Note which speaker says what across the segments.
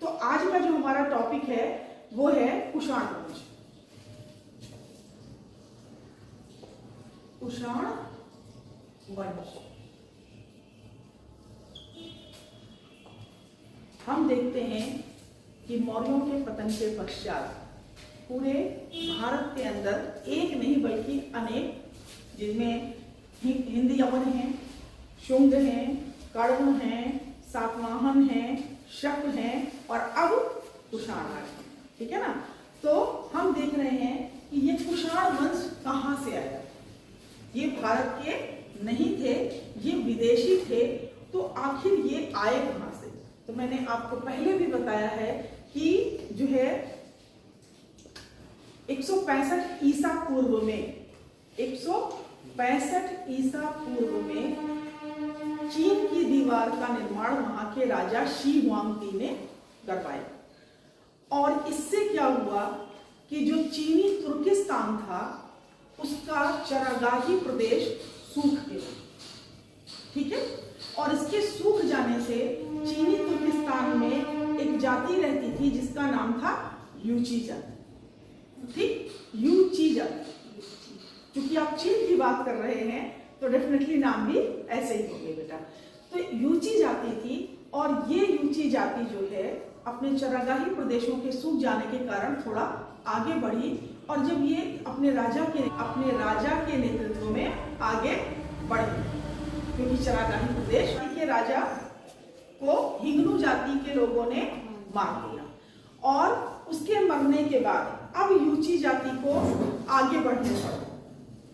Speaker 1: तो आज का जो हमारा टॉपिक है वो है कुषाण वंश। कुषाण वंश हम देखते हैं कि मौर्यों के पतन के पश्चात पूरे भारत के अंदर एक नहीं बल्कि अनेक, जिनमें हिंद यवन हैं, शुंग हैं, कण्व हैं, सातवाहन हैं, शक हैं और अब कुषाण हैं। ठीक है ना। तो हम देख रहे हैं कि ये कुषाण वंश कहाँ से आया। ये भारत के नहीं थे, ये विदेशी थे। तो आखिर ये आए कहाँ से। तो मैंने आपको पहले भी बताया है कि जो है 165 ईसा पूर्व में 165 ईसा पूर्व में चीन की दीवार का निर्माण वहां के राजा शी हुआंगदी ने करवाया। और इससे क्या हुआ कि जो चीनी तुर्किस्तान था उसका चरागाही प्रदेश सूख गया। ठीक है। और इसके सूख जाने से चीनी तुर्किस्तान में एक जाति रहती थी जिसका नाम था यूची जाति। ठीक, यूची जाति। क्योंकि आप चीन की बात कर रहे हैं तो डेफिनेटली नाम भी ऐसे ही होंगे बेटा। तो यूची जाति थी और ये यूची जाति जो है अपने चरागाही प्रदेशों के सूख जाने के कारण थोड़ा आगे बढ़ी। और जब ये अपने राजा के नेतृत्व में आगे बढ़े, क्योंकि चरागाही प्रदेश के राजा को हिंगनू जाति के लोगों ने मार दिया। और उसके मरने के बाद अब यूची जाति को आगे बढ़ने पड़ा।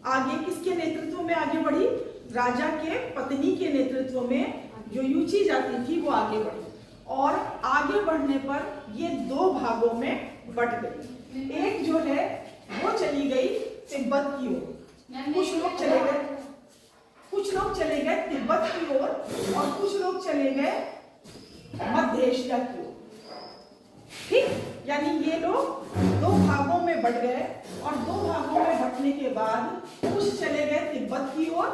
Speaker 1: आगे किसके नेतृत्व में आगे बढ़ी? राजा के पत्नी के नेतृत्व में जो यूची जाति थी वो आगे बढ़ी। और आगे बढ़ने पर ये दो भागों में बट गई। एक जो है वो चली गई तिब्बत की ओर, कुछ लोग चले गए तिब्बत की ओर और कुछ लोग चले गए मध्य एशिया की ओर। ठीक, यानी ये लोग दो भागों में बट गए। और दो भागों में बटने के बाद कुछ चले गए तिब्बत की ओर।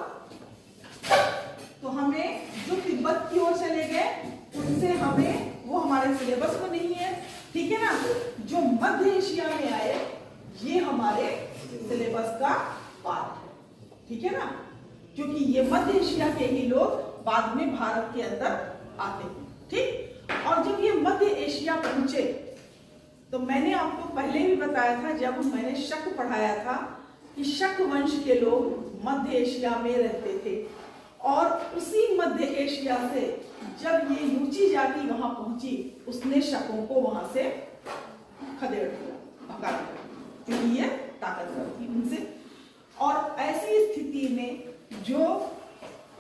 Speaker 1: तो हमें जो तिब्बत की ओर चले गए उनसे हमें वो हमारे सिलेबस में नहीं है। ठीक है ना। जो मध्य एशिया में आए ये हमारे सिलेबस का पार्ट है। ठीक है ना। क्योंकि ये मध्य एशिया के ही लोग बाद में भारत के अंदर आते हैं। ठीक। और जब ये मध्य एशिया पहुंचे तो मैंने आपको पहले भी बताया था जब मैंने शक पढ़ाया था कि शक वंश के लोग मध्य एशिया में रहते थे। और उसी मध्य एशिया से जब ये यूची जाति वहां पहुंची उसने शकों को वहां से खदेड़ दिया, भगा दिया, क्योंकि ये ताकतवर थी उनसे। और ऐसी स्थिति में जो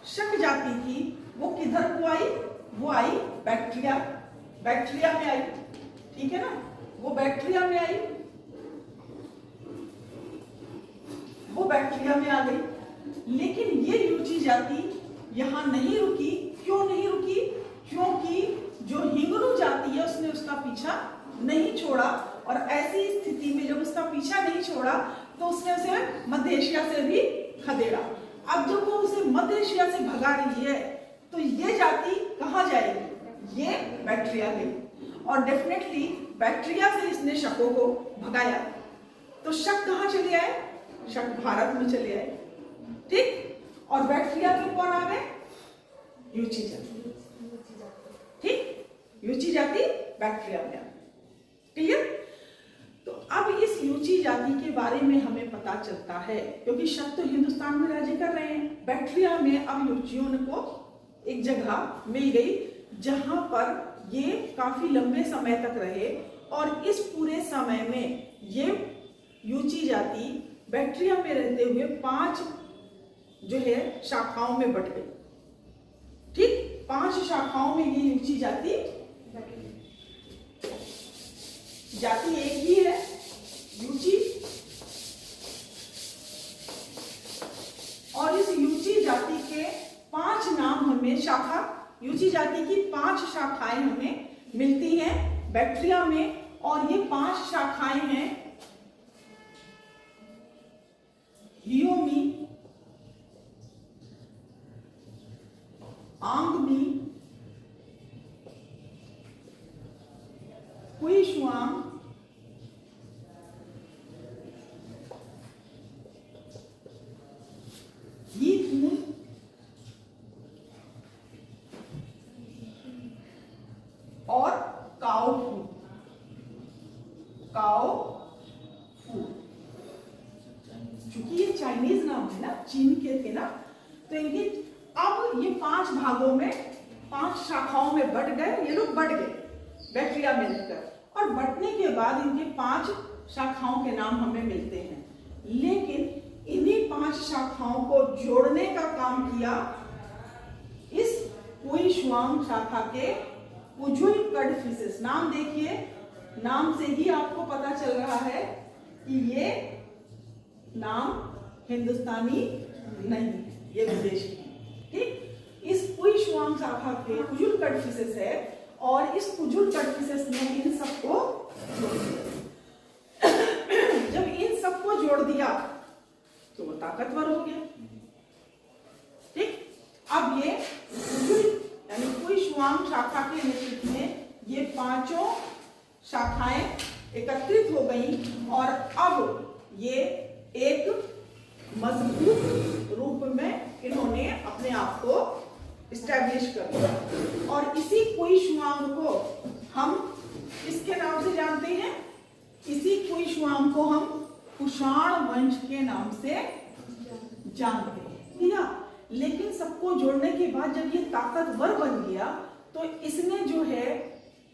Speaker 1: शक जाति थी वो किधर को आई? वो आई बैक्ट्रिया में आई। ठीक है ना। वो बैक्ट्रिया में आई, वो बैक्ट्रिया में आ गई। लेकिन ये यूची जाति यहां नहीं रुकी। क्यों नहीं रुकी? क्योंकि जो हिंगनू जाति है उसने उसका पीछा नहीं छोड़ा। और ऐसी स्थिति में जब उसका पीछा नहीं छोड़ा तो उसने उसे मध्य एशिया से भी खदेड़ा। अब जब वो उसे मध्य एशिया से भगा रही है तो ये जाति कहां जाएगी? ये बैक्ट्रिया गई। और डेफिनेटली बैक्ट्रिया से इसने शकों को भगाया। तो शक कहां चले आए? शक भारत में चले आए। ठीक। और बैक्ट्रिया में कौन आ गए? यूची जाति। ठीक, यूची जाति बैक्ट्रिया में आ गई। क्लियर। तो अब इस यूची जाति के बारे में हमें पता चलता है क्योंकि शक तो हिंदुस्तान में राज्य कर रहे हैं। बैक्ट्रिया में अब यूचियों को एक जगह मिल गई जहां पर ये काफी लंबे समय तक रहे। और इस पूरे समय में ये यूची जाति बैक्ट्रिया में रहते हुए 5 जो है शाखाओं में बट गई। ठीक, 5 शाखाओं में ये यूची जाति एक ही है, यूची। और इस यूची जाति के 5 नाम हमें शाखा, यूची जाति की 5 शाखाएं हमें मिलती हैं बैक्ट्रिया में। और ये 5 शाखाएं हैं हियोमी, आंगमी, चूंकि ये चाइनीज नाम है ना, चीन के थे ना, तो इनके अब ये 5 भागों में 5 शाखाओं में बट गए, ये लोग बट गए बैक्टीरिया मिलकर, और बटने के बाद इनके 5 शाखाओं के नाम हमें मिलते हैं। लेकिन इन्हीं 5 शाखाओं को जोड़ने का काम किया इस हुई शुआंग शाखा के पुजुल कडफिसेस। नाम देखिए, नाम से ही आपको पता चल रहा है कि ये नाम हिंदुस्तानी नहीं है, ये विदेशी है। ठीक, इस पुई शुआंग शाखा के पुजुल कडफिसेस है, और इस पुजुल कडफिसेस ने इन सबको जोड़ दिया। जब इन सबको जोड़ दिया तो वो ताकतवर हो गया। ठीक, अब ये यानी पुई शुआंग शाखा के नेतृत्व में ये 5 शाखाएं एकत्रित हो गई, और अब ये एक मजबूत रूप में इन्होंने अपने आप को इस्टेब्लिश कर दिया। और इसी पुई शुआंग को हम किसके नाम से जानते हैं? इसी पुई शुआंग को हम कुषाण वंश के नाम से जानते हैं, ठीक है। लेकिन सबको जोड़ने के बाद जब ये ताकतवर बन गया तो इसने जो है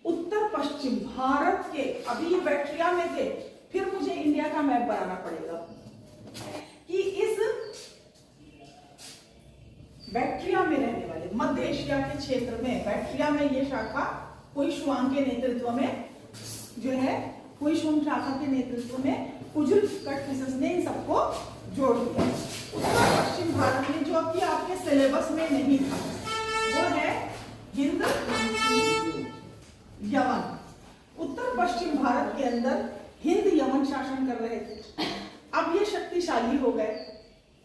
Speaker 1: उत्तर पश्चिम भारत के, अभी ये बैक्टीरिया में थे, फिर मुझे इंडिया का मैप बनाना पड़ेगा कि इस बैक्टीरिया में रहने वाले मध्य एशिया के क्षेत्र में बैक्टीरिया में ये शाखा पुई शुआंग के नेतृत्व में जो है, पुई शुआंग शाखा के नेतृत्व में पुजुल कडफिसेस ने इन सबको जोड़ दिया। उत्तर पश्चिम भारत में जो कि आपके सिलेबस में नहीं था वो है हिंद यमन। उत्तर पश्चिम भारत के अंदर हिंद यमन शासन कर रहे थे। अब ये शक्तिशाली हो गए,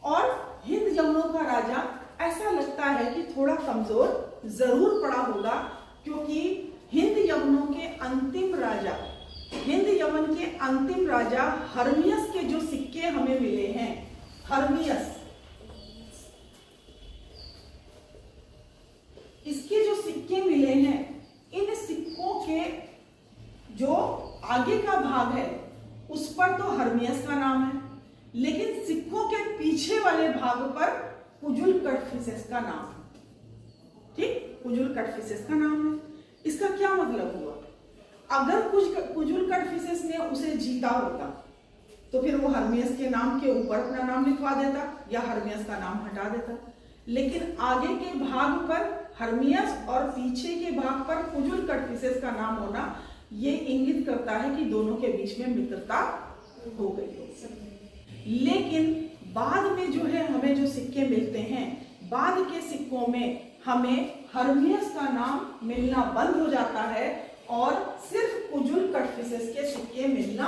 Speaker 1: और हिंद यमनों का राजा ऐसा लगता है कि थोड़ा कमजोर जरूर पड़ा होगा, क्योंकि हिंद यमनों के अंतिम राजा, हिंद यमन के अंतिम राजा हर्मियस के जो सिक्के हमें मिले हैं, हर्मियस, इसके जो सिक्के मिले हैं, इन सिक्कों के जो आगे का भाग है उस पर तो हर्मियस का नाम है, लेकिन सिक्कों के पीछे वाले भाग पर पुजुल कडफिसेस का नाम है। ठीक, पुजुल कडफिसेस का नाम है। इसका क्या मतलब हुआ? अगर पुजुल कडफिसेस ने उसे जीता होता तो फिर वो हर्मियस के नाम के ऊपर अपना नाम लिखवा देता या हर्मियस का नाम हटा देता, लेकिन आगे के भाग पर हर्मियस और पीछे के भाग पर पुजुल कडफिसेस का नाम होना ये इंगित करता है कि दोनों के बीच में मित्रता हो गई हो। लेकिन बाद में जो है हमें जो सिक्के मिलते हैं, बाद के सिक्कों में हमें हर्मियस का नाम मिलना बंद हो जाता है और सिर्फ पुजुल कडफिसेस के सिक्के मिलना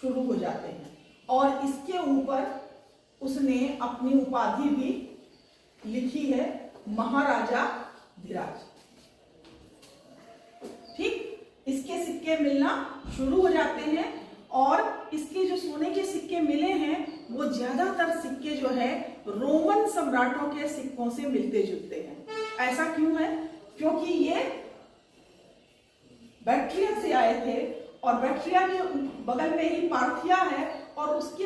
Speaker 1: शुरू हो जाते हैं, और इसके ऊपर उसने अपनी उपाधि भी लिखी है, महाराजा धीराज। ठीक, इसके सिक्के मिलना शुरू हो जाते हैं, और इसके जो सोने के सिक्के मिले हैं वो ज्यादातर सिक्के जो है रोमन सम्राटों के सिक्कों से मिलते जुलते हैं। ऐसा क्यों है? क्योंकि ये बैक्टीरिया से आए थे, और बैक्टीरिया के बगल में ही पार्थिया है, और उसके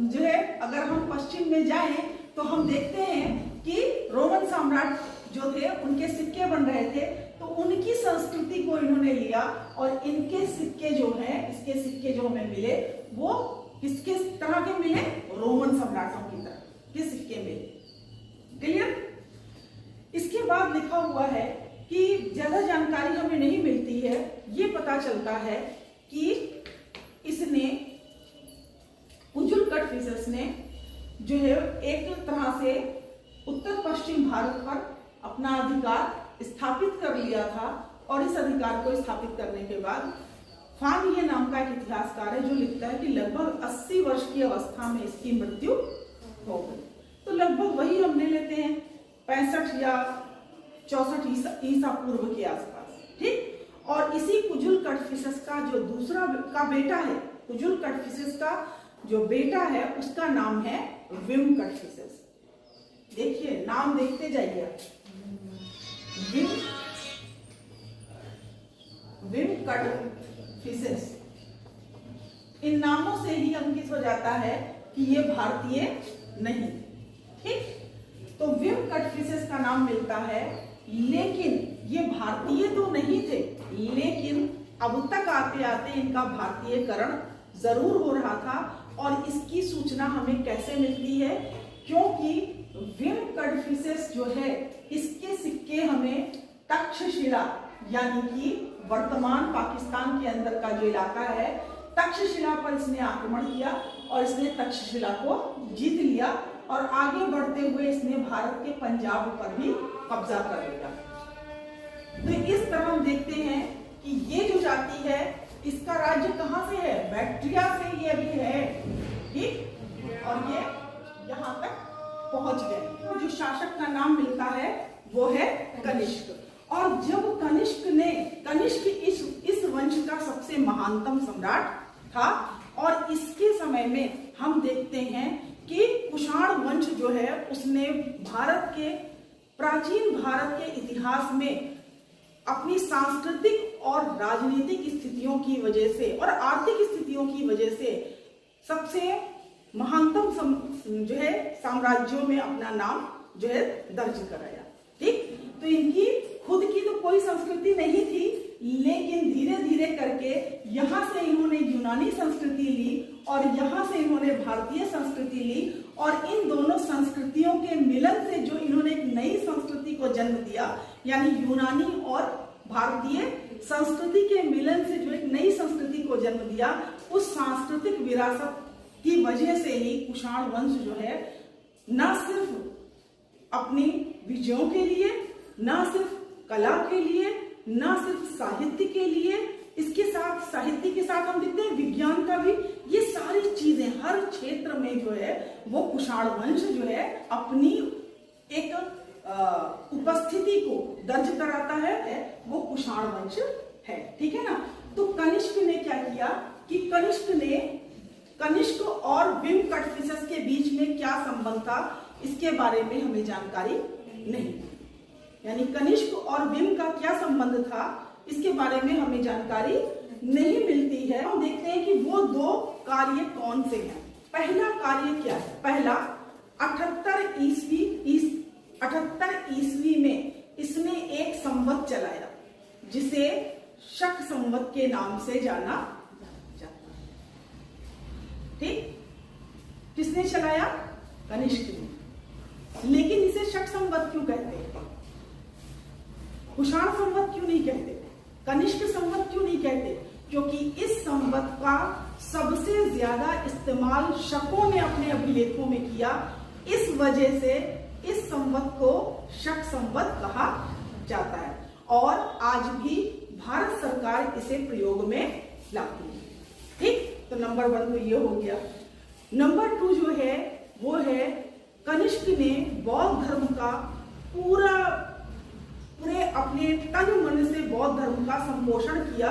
Speaker 1: जो है अगर हम पश्चिम में जाएं तो हम देखते हैं कि रोमन सम्राट जो थे उनके सिक्के बन रहे थे, तो उनकी संस्कृति को इन्होंने लिया, और इनके सिक्के जो हैं, इसके सिक्के जो हमें मिले वो किसके तरह के मिले? रोमन सम्राटों की तरह के सिक्के मिले। क्लियर? इसके बाद लिखा हुआ है कि ज्यादा जानकारी हमें नहीं मिलती है, ये पता चलता है कि इसने पुजुल कडफिसेस ने जो है एक तरह से उत्तर पश्चिम भारत पर अपना अधिकार स्थापित कर लिया था, और इस अधिकार को स्थापित करने के बाद फान ये नाम का एक इतिहासकार है जो लिखता है कि लगभग 80 वर्ष की अवस्था में इसकी मृत्यु हो गई। तो लगभग वही हम ले लेते हैं 65 या 64 ईसा पूर्व के आसपास। ठीक, और इसी पुजुल कडफिसेस का जो दूसरा का बेटा है, पुजुल कडफिसेस का जो बेटा है उसका नाम है विम कडफिसेस। देखिए नाम देखते जाइए, विम कडफिसेस। इन नामों से ही अंकित हो जाता है कि ये भारतीय नहीं। ठीक, तो विम कटफिशेस का नाम मिलता है, लेकिन ये भारतीय तो नहीं थे, लेकिन अब तक आते आते इनका भारतीयकरण जरूर हो रहा था। और इसकी सूचना हमें कैसे मिलती है, क्योंकि विम कटफिशेस जो है इसके सिक्के हमें तक्षशिला यानी कि वर्तमान पाकिस्तान के अंदर का जो इलाका है, तक्षशिला पर इसने आक्रमण किया और इसने तक्षशिला को जीत लिया और आगे बढ़ते हुए इसने भारत के पंजाब पर भी कब्जा कर लिया। तो इस तरह हम देखते हैं कि ये जो जाति है इसका राज्य कहां से है, बैक्ट्रिया से ये अभी है। ठीक, और ये यहां तक पहुंच गए। तो जो शासक का नाम मिलता है वो है कनिष्क। और जब कनिष्क इस वंश का सबसे महानतम सम्राट था और इसके समय में हम देखते हैं कि कुषाण वंश जो है उसने प्राचीन भारत के इतिहास में अपनी सांस्कृतिक और राजनीतिक स्थितियों की वजह से और आर्थिक स्थितियों की वजह से सबसे महानतम जो है साम्राज्यों में अपना नाम जो है दर्ज कराया। ठीक, तो इनकी खुद की तो कोई संस्कृति नहीं थी, लेकिन धीरे धीरे करके यहाँ से इन्होंने यूनानी संस्कृति ली और यहाँ से इन्होंने भारतीय संस्कृति ली और इन दोनों संस्कृतियों के मिलन से जो इन्होंने एक नई संस्कृति को जन्म दिया, यानी यूनानी और भारतीय संस्कृति के मिलन से जो एक नई संस्कृति को जन्म दिया, उस सांस्कृतिक विरासत की वजह से ही कुषाण वंश जो है न सिर्फ अपनी विजयों के लिए, न सिर्फ कला के लिए, न सिर्फ साहित्य के लिए, इसके साथ साहित्य के साथ हम देखते हैं विज्ञान का भी, ये सारी चीजें हर क्षेत्र में जो है वो कुषाण वंश जो है अपनी एक उपस्थिति को दर्ज कराता है, वो कुषाण वंश है। ठीक है ना। तो कनिष्क ने क्या किया कि कनिष्क और विम कटफिशेस के बीच में क्या संबंध था, इसके बारे में हमें जानकारी नहीं, यानी कनिष्क और विम का क्या संबंध था इसके बारे में हमें जानकारी नहीं मिलती है। हम देखते हैं कि वो दो कार्य कौन से हैं। पहला कार्य क्या है, पहला 78 ईस्वी में इसने एक संवत चलाया जिसे शक संवत के नाम से जाना जाता है। ठीक, किसने चलाया, कनिष्क ने। लेकिन इसे शक संवत क्यों कहते हैं, कुषाण संवत क्यों नहीं कहते, कनिष्क संवत क्यों नहीं कहते, क्योंकि इस संवत का सबसे ज्यादा इस्तेमाल शकों ने अपने अभिलेखों में किया, इस वजह से इस संवत को शक संवत कहा जाता है और आज भी भारत सरकार इसे प्रयोग में लाती है। ठीक, तो नंबर 1 तो ये हो गया। नंबर 2 जो है वो है कनिष्क ने बौद्ध धर्म का पूरे अपने तन मन से बौद्ध धर्म का संपोषण किया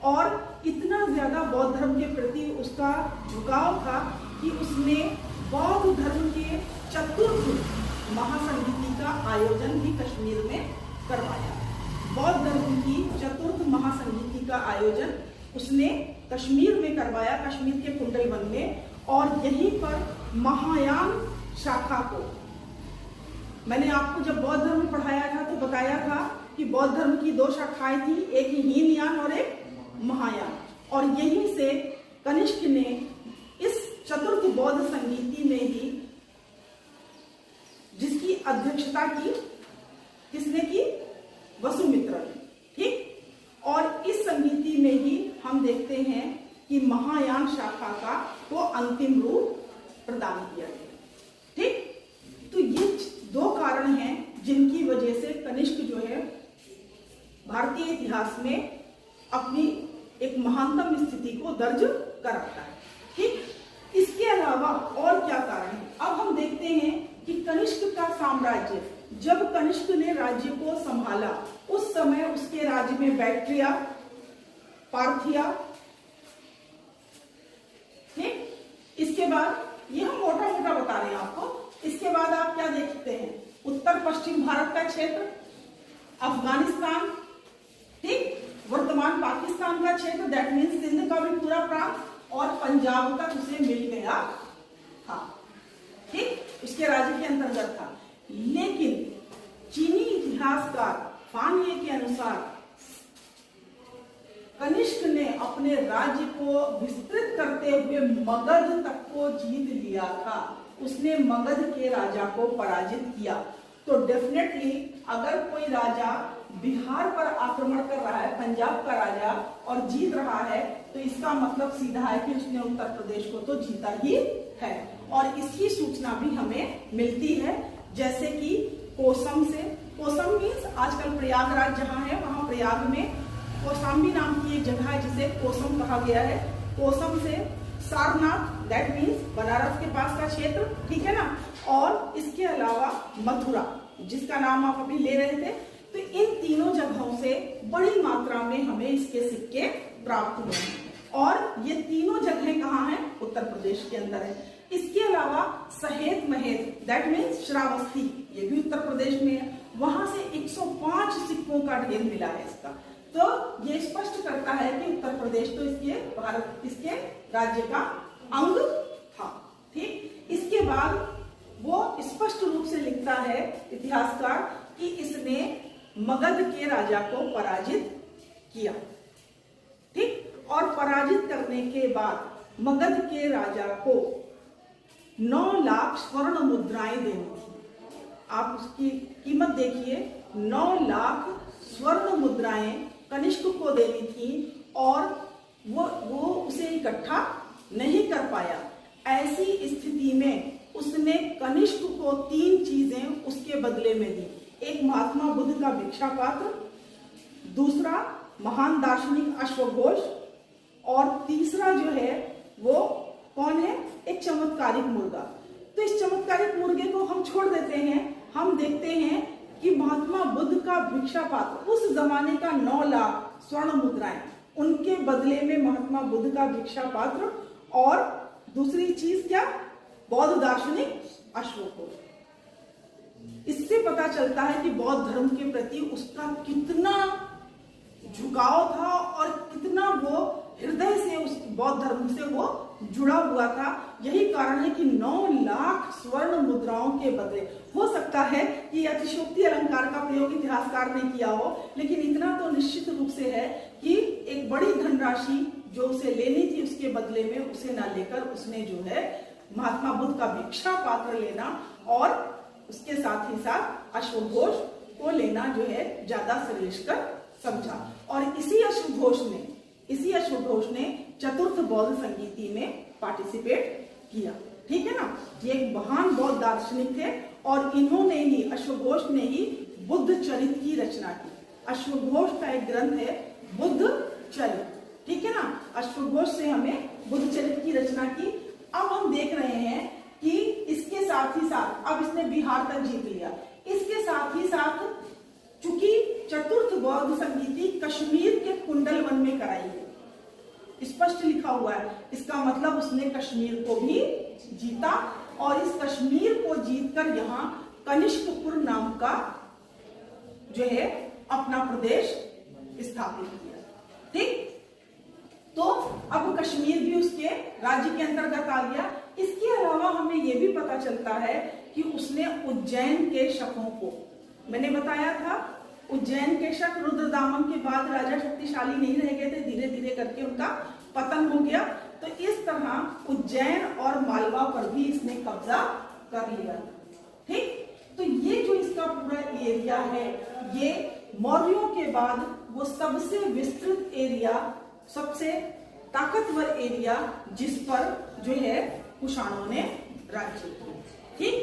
Speaker 1: और इतना ज्यादा बौद्ध धर्म के प्रति उसका झुकाव था कि उसने बौद्ध धर्म के चतुर्थ महासंगीति का आयोजन भी कश्मीर में करवाया। बौद्ध धर्म की चतुर्थ महासंगीति का आयोजन उसने कश्मीर में करवाया, कश्मीर के कुंडलवन में, और यहीं पर महायान शाखा को, मैंने आपको जब बौद्ध धर्म पढ़ाया था तो बताया था कि बौद्ध धर्म की 2 शाखाएं थी, एक हीनयान और एक महायान, और यहीं से कनिष्क ने इस चतुर्थ बौद्ध संगीति में ही, जिसकी अध्यक्षता की किसने की, वसुमित्र ने। ठीक, और इस संगीति में ही हम देखते हैं कि महायान शाखा का को अंतिम रूप प्रदान किया गया। ठीक, तो ये 2 कारण हैं जिनकी वजह से कनिष्क जो है भारतीय इतिहास में अपनी एक महानतम स्थिति को दर्ज कराता है। ठीक, इसके अलावा और क्या कारण है, अब हम देखते हैं कि कनिष्क का साम्राज्य, जब कनिष्क ने राज्य को संभाला उस समय उसके राज्य में बैक्ट्रिया, पार्थिया, ठीक, इसके बाद ये हम मोटा मोटा बता रहे हैं आपको। इसके बाद आप क्या देखते हैं, उत्तर पश्चिम भारत का क्षेत्र, अफगानिस्तान, ठीक, वर्तमान पाकिस्तान का क्षेत्र, दैट मीन्स सिंध का भी पूरा प्रांत, और पंजाब तक उसे मिल गया था। ठीक, उसके राज्य के अंतर्गत था। लेकिन चीनी इतिहासकार फान ये के अनुसार कनिष्क ने अपने राज्य को विस्तृत करते हुए मगध तक को जीत लिया था। उसने मगध के राजा को पराजित किया। तो डेफिनेटली अगर कोई राजा बिहार पर आक्रमण कर रहा है, पंजाब का राजा, और जीत रहा है, तो इसका मतलब सीधा है कि उसने उत्तर प्रदेश को तो जीता ही है। और इसकी सूचना भी हमें मिलती है, जैसे कि कोसम से। कोसम मीन्स आजकल प्रयागराज जहां है, वहां प्रयाग में कौशाम्बी नाम की एक जगह है जिसे कोसम कहा गया है। कोसम से सारनाथ, दैट मीन्स बनारस के पास का क्षेत्र, ठीक है ना। और इसके अलावा मथुरा, जिसका नाम आप अभी ले रहे थे। तो इन तीनों जगहों से बड़ी मात्रा में हमें इसके सिक्के प्राप्त हुए हैं। और ये तीनों जगहें कहाँ हैं? उत्तर प्रदेश के अंदर है। इसके अलावा सहेत महेत, दैट मीन्स श्रावस्ती, ये भी उत्तर प्रदेश में है। वहां से 105 सिक्कों का ढेर मिला है इसका। तो ये स्पष्ट करता है कि उत्तर प्रदेश तो इसके राज्य का अंग था। ठीक, इसके बाद वो स्पष्ट रूप से लिखता है इतिहासकार कि इसने मगध के राजा को पराजित किया। ठीक, और पराजित करने के बाद मगध के राजा को 9 लाख स्वर्ण मुद्राएं देनी थी। आप उसकी कीमत देखिए, 9 लाख स्वर्ण मुद्राएं कनिष्क को देनी थी, और वो उसे इकट्ठा नहीं कर पाया। ऐसी स्थिति में उसने कनिष्क को 3 चीजें उसके बदले में दी। एक महात्मा बुद्ध का भिक्षा पात्र, दूसरा महान दार्शनिक अश्वघोष, और तीसरा जो है वो कौन है? एक चमत्कारिक मुर्गा। तो इस चमत्कारिक मुर्गे को हम छोड़ देते हैं। हम देखते हैं कि महात्मा बुद्ध का भिक्षा पात्र, उस जमाने का 9 लाख स्वर्ण मुद्राएं, उनके बदले में महात्मा बुद्ध का भिक्षा पात्र, और दूसरी चीज क्या? बौद्ध दार्शनिक अश्वघोष। इससे पता चलता है कि बौद्ध धर्म के प्रति उसका कितना झुकाव था और कितना वो हृदय से उस बौद्ध धर्म से वो जुड़ा हुआ था। यही कारण है कि 9 लाख स्वर्ण मुद्राओं के बदले, हो सकता है कि अतिशयोक्ति अलंकार का प्रयोग इतिहासकार ने किया हो, लेकिन इतना तो निश्चित रूप से है कि एक बड़ी धनराशि जो उसे लेनी थी उसके बदले में उसे ना लेकर उसने जो है महात्मा बुद्ध का भिक्षा पात्र लेना और उसके साथ ही साथ अश्वघोष को लेना जो है ज्यादा श्रेयस्कर समझा। और इसी अश्वघोष ने चतुर्थ बौद्ध संगीति में पार्टिसिपेट किया। ठीक है ना। ये एक महान बौद्ध दार्शनिक थे और इन्होंने ही, अश्वघोष ने ही बुद्ध चरित की रचना की। अश्वघोष का एक ग्रंथ है बुद्ध चरित। ठीक है ना। अश्वघोष से हमें बुद्ध चरित की रचना की। अब हम देख रहे हैं कि इसके साथ ही साथ, अब इसने बिहार तक जीत लिया, इसके साथ ही साथ चूंकि चतुर्थ बौद्ध संगीति कश्मीर के कुंडल वन में कराई है, स्पष्ट लिखा हुआ है, इसका मतलब उसने कश्मीर को भी जीता और इस कश्मीर को जीतकर यहाँ कनिष्कपुर नाम का जो है अपना प्रदेश स्थापित किया। ठीक, तो अब कश्मीर भी उसके राज्य के अंतर्गत आ गया। इसके अलावा हमें यह भी पता चलता है कि उसने उज्जैन के शकों को, मैंने बताया था उज्जैन के शक रुद्रदामन के बाद राजा शक्तिशाली नहीं रह गए थे, धीरे धीरे करके उनका पतन हो गया। तो इस तरह उज्जैन और मालवा पर भी इसने कब्जा कर लिया। ठीक, तो ये जो इसका पूरा एरिया है, ये मौर्यों के बाद वो सबसे विस्तृत एरिया, सबसे ताकतवर एरिया जिस पर जो है कुषाणों ने राज्य किया। ठीक,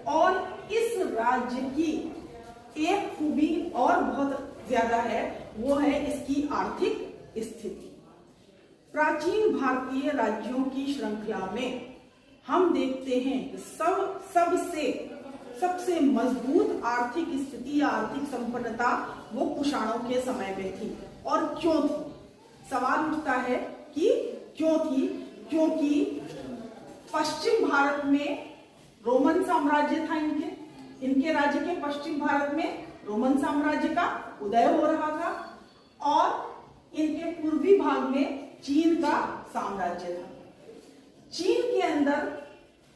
Speaker 1: और इस राज्य की एक खूबी और बहुत ज्यादा है, वो है इसकी आर्थिक स्थिति। प्राचीन भारतीय राज्यों की श्रृंखला में हम देखते हैं कि सबसे मजबूत आर्थिक स्थिति, आर्थिक संपन्नता वो कुषाणों के समय में थी। और क्यों थी? सवाल उठता है कि क्यों थी? क्योंकि पश्चिम भारत में रोमन साम्राज्य था, इनके राज्य के पश्चिम भारत में रोमन साम्राज्य का उदय हो रहा था और इनके पूर्वी भाग में चीन का साम्राज्य था। चीन के अंदर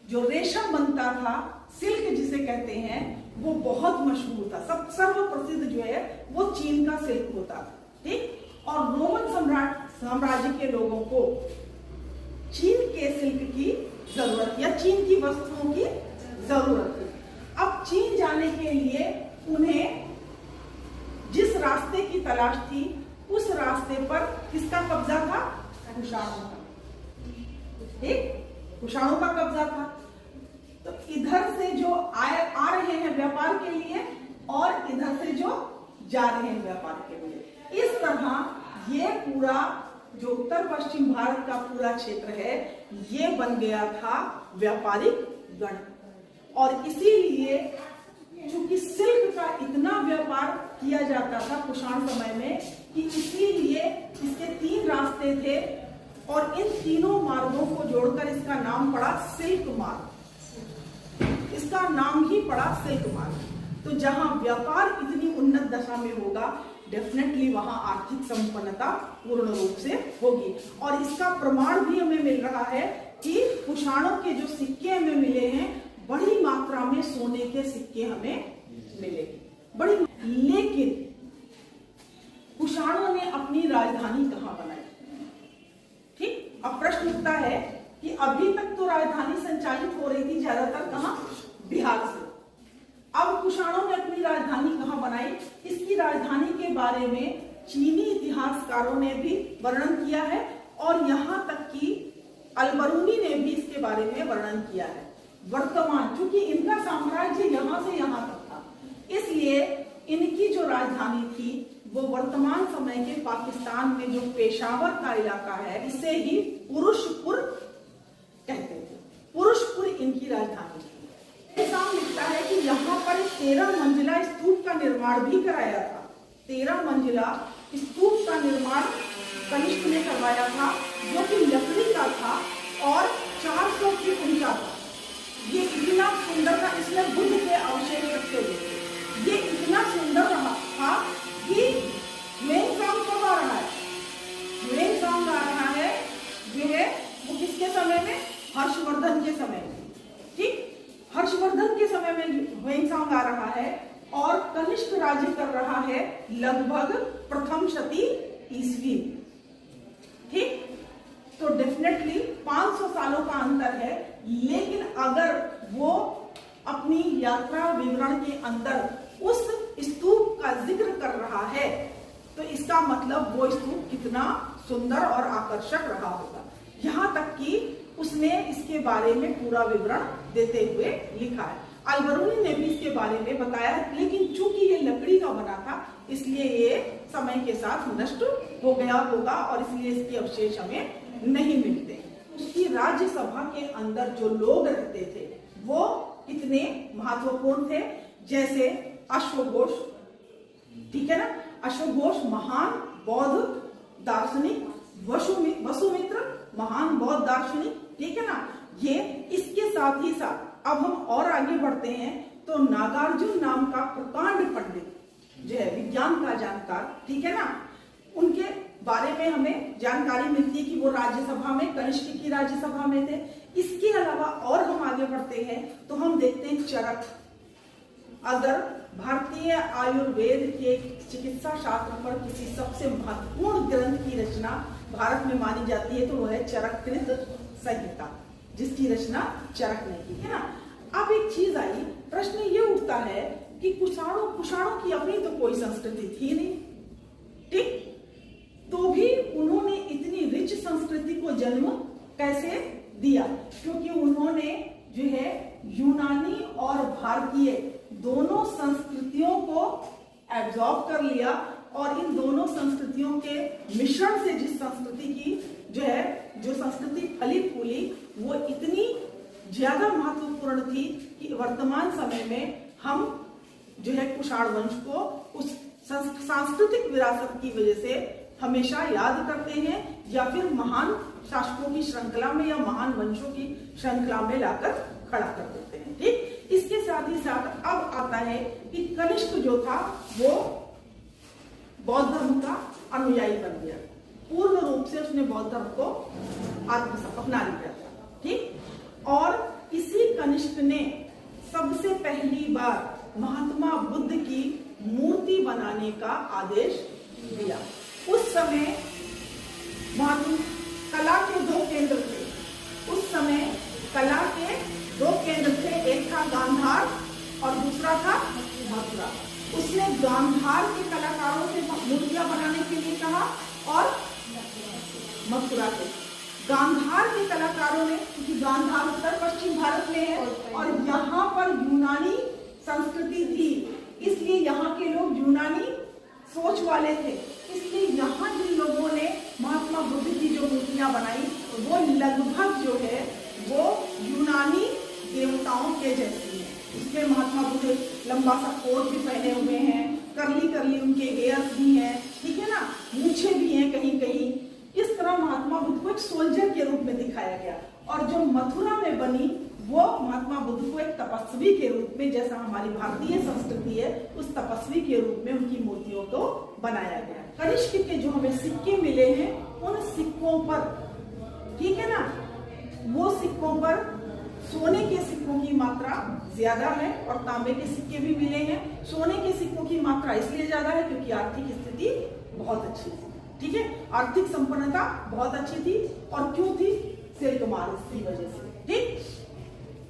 Speaker 1: जो रेशम बनता था, सिल्क जिसे कहते हैं, वो बहुत मशहूर था। सब सर्वप्रसिद्ध जो है वो चीन का सिल्क होता था, ठीक। और रोमन साम्राज्य के लोगों को चीन के सिल्क की जरूरत या चीन की वस्तुओं की जरूरत थी। अब चीन जाने के लिए उन्हें जिस रास्ते की तलाश थी, उस रास्ते पर किसका कब्जा था? कुषाणों का, ठीक, कुषाणों का कब्जा था। तो इधर से जो आ रहे हैं व्यापार के लिए और इधर से जो जा रहे हैं व्यापार के लिए, इस तरह ये पूरा जो उत्तर पश्चिम भारत का पूरा क्षेत्र है, ये बन गया था व्यापारिक गण। और इसीलिए चूंकि सिल्क का इतना व्यापार किया जाता था कुषाण समय में कि इसीलिए इसके 3 रास्ते थे और इन तीनों मार्गों को जोड़कर इसका नाम पड़ा सिल्क मार्ग। इसका नाम ही पड़ा सिल्क मार्ग। तो जहां व्यापार इतनी उन्नत दशा में होगा, डेफिनेटली वहां आर्थिक संपन्नता पूर्ण रूप से होगी। और इसका प्रमाण भी हमें मिल रहा है कि कुषाणों के जो सिक्के हमें मिले हैं, बड़ी मात्रा में सोने के सिक्के हमें मिले, बड़ी। लेकिन कुषाणों ने अपनी राजधानी कहां बनाई? ठीक, अब प्रश्न उठता है कि अभी तक तो राजधानी संचालित हो रही थी ज्यादातर कहां? बिहार से। अब कुषाणों ने अपनी राजधानी कहां बनाई? इसकी राजधानी के बारे में चीनी इतिहासकारों ने भी वर्णन किया है और यहां तक कि अलबरूनी ने भी इसके बारे में वर्णन किया है। वर्तमान, चूंकि इनका साम्राज्य यहां से यहां तक था, इसलिए इनकी जो राजधानी थी वो वर्तमान समय के पाकिस्तान में जो पेशावर का इलाका है, इसे ही पुरुषपुर कहते थे। पुरुषपुर इनकी राजधानी थी। साफ लिखता है कि यहाँ पर 13 मंजिला स्तूप का निर्माण भी कराया था। 13 मंजिला स्तूप का निर्माण कनिष्क ने करवाया था, जो कि लकड़ी का था और 400 फीट ऊंचा था। ये इतना सुंदर था, इसमें बुद्ध के अवशेष रखे हुए थे। ये इतना सुंदर रहा था कि ह्वेनसांग कब आ रहा है? ह्वेनसांग आ रहा है जो है वो किसके समय में? हर्षवर्धन के समय में, ठीक। हर्षवर्धन के समय में ह्वेनसांग आ रहा है और कनिष्क राज्य कर रहा है लगभग प्रथम शती ईस्वी, ठीक। तो डेफिनेटली 500 सालों का अंतर है। लेकिन अगर वो अपनी यात्रा विवरण के अंदर उस स्तूप का जिक्र कर रहा है, तो इसका मतलब वो स्तूप कितना सुंदर और आकर्षक रहा होगा। यहाँ तक कि उसने इसके बारे में पूरा विवरण देते हुए लिखा है। अलबरूनी ने भी इसके बारे में बताया, लेकिन चूंकि ये लकड़ी का बना था, इसलिए ये समय के साथ नष्ट हो गया होगा और इसलिए इसके अवशेष हमें नहीं मिलते। उसकी राज्यसभा के अंदर जो लोग रहते थे वो कितने महत्वपूर्ण थे, जैसे अश्वघोष, ठीक है ना। अश्वघोष महान बौद्ध दार्शनिक, वसुमित्र महान बौद्ध दार्शनिक, ठीक है ना। ये इसके साथ ही साथ अब हम और आगे बढ़ते हैं तो नागार्जुन नाम का प्रकांड पंडित जो है, विज्ञान का जानकार, ठीक है ना, उनके बारे में हमें जानकारी मिलती है कि वो राज्यसभा में, कनिष्क की राज्यसभा में थे। इसके अलावा और हम आगे बढ़ते हैं तो हम देखते हैं चरक। अगर भारतीय आयुर्वेद के चिकित्सा शास्त्र पर किसी सबसे महत्वपूर्ण ग्रंथ की रचना भारत में मानी जाती है तो वो है चरककृत संहिता, जिसकी रचना चरक ने की, है ना। अब एक चीज आई, प्रश्न ये उठता है कि कुषाणों की अपनी तो कोई संस्कृति थी नहीं, ठीक, तो भी उन्होंने इतनी रिच संस्कृति को जन्म कैसे दिया? क्योंकि उन्होंने जो है यूनानी और भारतीय दोनों संस्कृतियों को एब्जॉर्ब कर लिया और इन दोनों संस्कृतियों के मिश्रण से जिस संस्कृति की जो संस्कृति फली फूली, वो इतनी ज्यादा महत्वपूर्ण थी कि वर्तमान समय में हम जो है कुषाण वंश को उस सांस्कृतिक विरासत की वजह से हमेशा याद करते हैं या फिर महान शासकों की श्रृंखला में या महान वंशों की श्रृंखला में लाकर खड़ा कर देते हैं, ठीक। इसके साथ ही साथ अब आता है कि कनिष्क जो था वो बौद्ध धर्म का अनुयायी बन गया। पूर्ण रूप से उसने बौद्ध धर्म को अपना लिया था, ठीक। और इसी कनिष्क ने सबसे पहली बार महात्मा बुद्ध की मूर्ति बनाने का आदेश दिया। उस समय कला के दो केंद्र थे। उस समय कला के दो केंद्र थे, एक था गांधार और दूसरा था मथुरा। उसने गांधार के कलाकारों से मूर्तियां बनाने के लिए कहा और मथुरा के गांधार के कलाकारों ने, क्योंकि गांधार उत्तर पश्चिम भारत में है और यहाँ पर यूनानी संस्कृति थी, इसलिए यहाँ के लोग यूनानी सोच वाले थे। इसलिए यहाँ जिन लोगों ने महात्मा बुद्ध की जो मूर्तियां बनाई वो लगभग जो है वो यूनानी देवताओं के जैसी है। इसमें महात्मा बुद्ध लंबा सा कोट भी पहने हुए हैं, करली करली उनके हेयर्स भी हैं, ठीक है ना, मूछें भी हैं कहीं कहीं। इस तरह महात्मा बुद्ध को एक सोल्जर के रूप में दिखाया गया। और जो मथुरा में बनी वो महात्मा बुद्ध को एक तपस्वी के रूप में, जैसा हमारी भारतीय संस्कृति है उस तपस्वी के रूप में उनकी मूर्तियों को बनाया गया। कनिष्क के जो हमें सिक्के मिले हैं उन सिक्कों पर, ठीक है ना, वो सिक्कों पर सोने के सिक्कों की मात्रा ज्यादा है और तांबे के सिक्के भी मिले हैं। सोने के सिक्कों की मात्रा इसलिए ज्यादा है क्योंकि आर्थिक स्थिति बहुत अच्छी थी, ठीक है, आर्थिक संपन्नता बहुत अच्छी थी। और क्यों थी? सिल्क मार्च की वजह से, ठीक।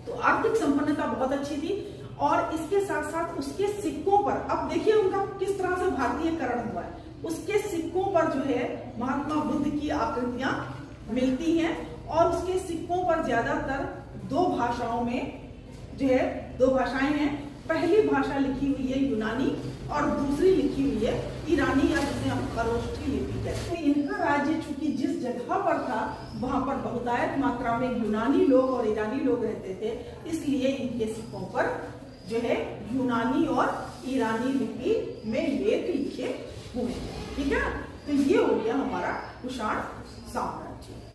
Speaker 1: तो आर्थिक संपन्नता बहुत अच्छी थी और इसके साथ साथ उसके सिक्कों पर, अब देखिए उनका किस तरह से भारतीयकरण हुआ है। उसके सिक्कों पर जो है महात्मा बुद्ध की आकृतियां मिलती हैं और उसके सिक्कों पर ज्यादातर दो भाषाओं में जो है, दो भाषाएं हैं। पहली भाषा लिखी हुई है यूनानी और दूसरी लिखी हुई है ईरानी, या जिसे हम खरोष्ठी लिपि कहते हैं। इनका राज्य चूंकि जिस जगह पर था वहां पर बहुतायत मात्रा में यूनानी लोग और ईरानी लोग रहते थे, इसलिए इनके सिक्कों पर जो है यूनानी और ईरानी लिपि में लेख लिखे हुए हैं, ठीक है। तो ये हो गया हमारा कुषाण साम्राज्य।